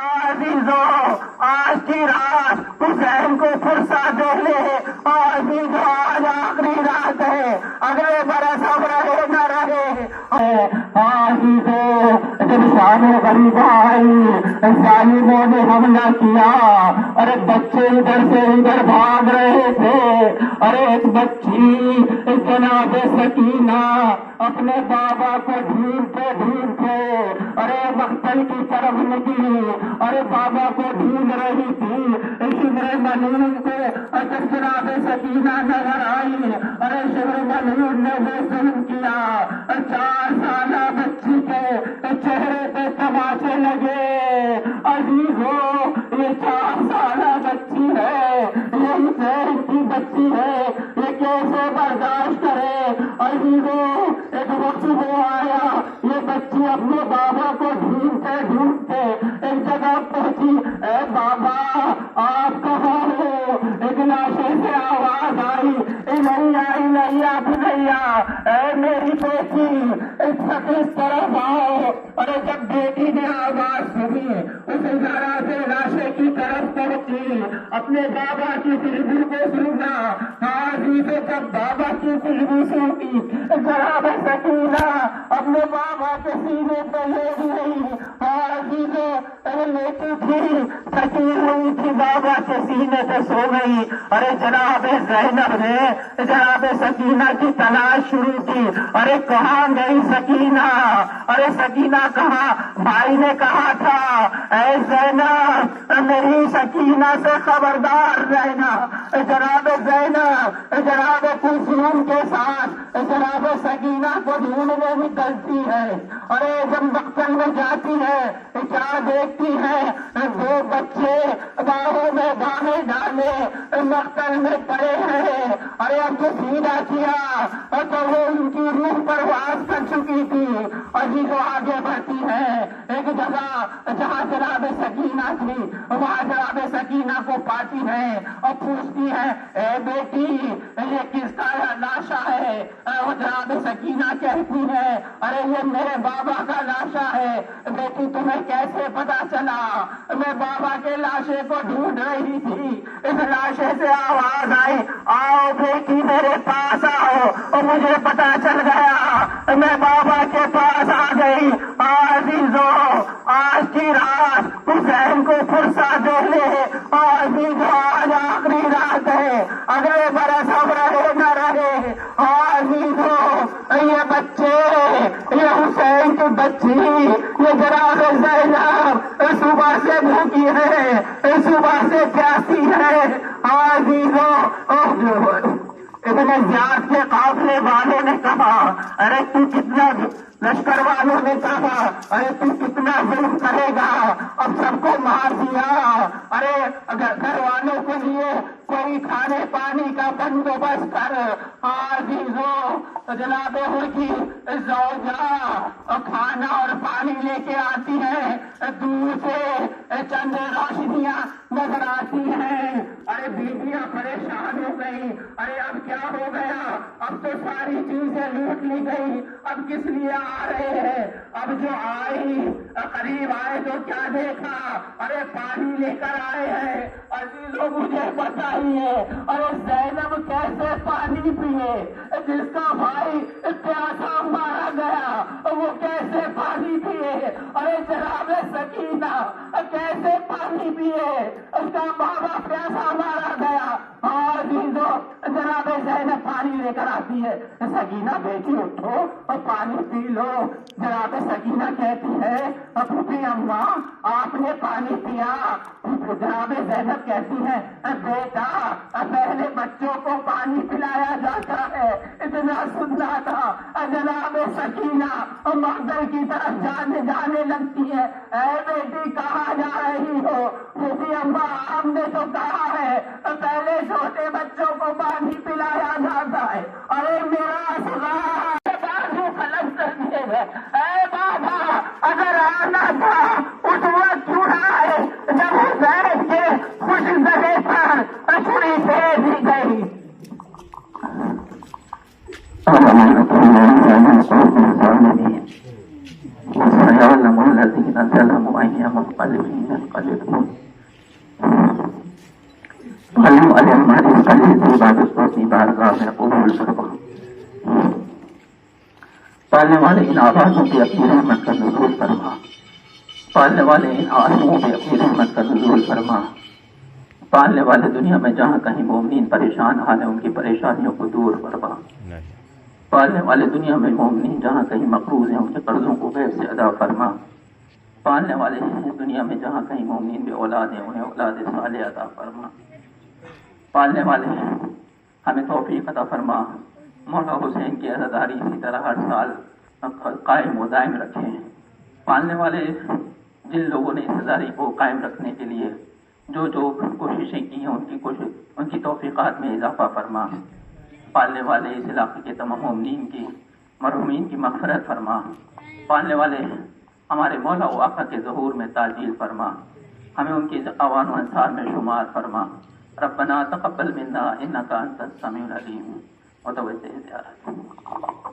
عزیزوں آج کی رات حسین کو فرصت دے لے. عزیزوں آج آخری رات ہے, اگلے برس اب رہے نہ رہے. عزیزوں جب شام غریب آئی ظالموں نے حملہ کیا, ارے بچے ادھر سے ادھر بھاگ رہے تھے. ارے ایک بچی جناب سکینہ اپنے بابا کو ڈھونڈتے ڈھونڈتے ارے مقتل کی طرف نکلی. ارے بابا کو ڈھونڈ رہی تھی, شبر ملعون کو جب جناب سکینہ نظر آئی, ارے شبر ملعون نے وہ ظلم کیا. 4 سالہ بچی کے چہرے پہ تماچے لگے. عزیزوں یہ 4 سالہ بچی ہے, یہ حسین کی بچی ہے, یہ کیسے برداشت کرے. عزیزوں ایک وقت وہ آیا, یہ بچی اپنے بابا کو ڈھونڈتے ڈھونڈتے ایک جگہ پہنچی. اے بابا آپ کہاں ہو؟ ایک لاشے سے آواز آئی, الیا بنیا, اے میری بیٹی اس طرف آؤ. ارے جب بیٹی نے آواز سنی اس ذرا سے لاشے کی طرف پہنچی, اپنے بابا کی خوشبو کو سنا. حاضی سے جب بابا کی خوشبو سنی جناب سکینہ اپنے بابا کے سینے پہ لیٹ گئی. حاضی سے لیٹی تھی, تھکی ہوئی تھی, بابا کے سینے پہ سو گئی. ارے جناب زینب نے جناب سکینہ کی تلاش شروع کی. ارے کہاں گئی سکینہ؟ ارے سکینہ کہاں؟ بھائی نے کہا تھا اے زینب میری سکینہ سے خبردار رہنا. جناب زینب جناب کلثوم کے ساتھ جناب سکینہ کو ڈھونڈنے نکلتی ہے. ارے جب مقتل میں جاتی ہے کیا دیکھتی ہے؟ 2 بچے باہوں میں باہیں ڈالے مقتل میں پڑے ہیں. ارے اب جو سیدھا کیا تو وہ ان کی روح پرواز کر چکی تھی. ابھی وہ آگے بڑھتی ہے ایک جگہ جہاں جناب سکینہ تھی, وہاں جناب سکینہ کو پاتی ہے اور پوچھتی ہے اے بیٹی یہ کس کا لاشا ہے؟ وہ جناب سکینہ کہتی ہے ارے یہ میرے بابا کا لاشا ہے. بیٹی تمہیں کیسے پتا چلا؟ میں بابا کے لاشے کو ڈھونڈ رہی تھی, اس لاشے سے آواز آئی آؤ بیٹی میرے پاس آؤ, اور مجھے پتا چل گیا میں بابا کے پاس آ گئی. عزیزوں آج کی رات حسین کو فرصت دے لے. عزیزوں آج آخری رات ہے, اگلے برس اب رہے نہ رہے. عزیزوں یہ بچے, یہ حسین کی بچی, یہ جناب زینب صبح سے بھوکی ہے, صبح سے پیاسی ہے. عزیزوں ابن زیاد کے قافلے والوں نے کہا ارے تو کتنا, لشکر والوں نے کہا ارے تو کتنا ظلم کرے گا, اب سب کو مار دیا. ارے اگر گھر والوں کے لیے کوئی کھانے پانی کا بندوبست کر. عزیزوں جناب کی زوجہ کھانا اور پانی لے کے آتی ہے, دور سے چند روشنیاں نظر آتی ہیں. ارے بیویاں پریشان ہو گئی, ارے اب کیا ہو گیا؟ اب تو ساری چیزیں لوٹ لی گئی, اب کس لیے آ رہے ہیں؟ اب جو آئی قریب آئے تو کیا دیکھا؟ ارے پانی لے کر آئے ہیں. عزیزوں مجھے پتا ہی ہے ارے زینب کیسے پانی پیے, جس کا بھائی پیاسا مارا گیا وہ کیسے پانی پیے. ارے جناب سکینہ کیسے پانی پیے, اس کا بابا پیاسا مارا گیا. عزیزوں جناب زینب پانی لے کر آتی ہے. سکینہ بیٹی اٹھو اور پانی پی لو. جناب سکینہ کہتی ہے پھوپھی اماں آپ نے پانی پیا؟ جناب زینب کہتی ہے بیٹا پہلے بچوں کو پانی پلایا جاتا ہے, اتنا سننا تھا. جناب سکینہ مقدر کی طرف جانے لگتی ہے. اے بیٹی کہاں جا رہی ہو؟ پھوپھی اماں آپ نے تو کہا ہے پہلے چھوٹے بچوں کو پانی پلایا جاتا ہے. ارے میرا بازو قلم کر دیے گئے. اے بابا اگر آنا تھا اس وقت چھوڑا ہے جب حسین کے خوش زدے پر چھری پھیر دی گئی. الذين ظلموا أيام القلب ينقلبون پالنے والے ہماری اس قلیل سی عبادت کو اپنی بارگاہ میں قبول فرما. پالنے والے ان آوازوں پہ اپنی رحمت کا نزول فرما. پالنے والے ان آنسوؤں پہ اپنی رحمت کا نزول فرما. پالنے والے دنیا میں جہاں کہیں مومنین پریشان حال ہیں ان کی پریشانیوں کو دور فرما. پالنے والے دنیا میں مومنین جہاں کہیں مقروض ہیں ان کے قرضوں کو غیب سے ادا فرما. پالنے والے دنیا میں جہاں کہیں مومنین بے اولاد ہیں انہیں اولاد صالح عطا فرما. پالنے والے ہمیں توفیق عطا فرما. مولا حسین کی عزاداری اسی طرح ہر سال قائم و دائم رکھیں. پالنے والے جن لوگوں نے اس عزاداری کو قائم رکھنے کے لیے جو کوششیں کی ہیں ان کی توفیقات میں اضافہ فرما. پالنے والے اس علاقے کے تمام مومنین کی مرحومین کی مغفرت فرما. پالنے والے ہمارے مولا و آقا کے ظہور میں تعجیل فرما. ہمیں ان کی اعوان و انصار میں شمار فرما. ربنا تقبل منا انك انت السميع العليم وتوفنا زیارت.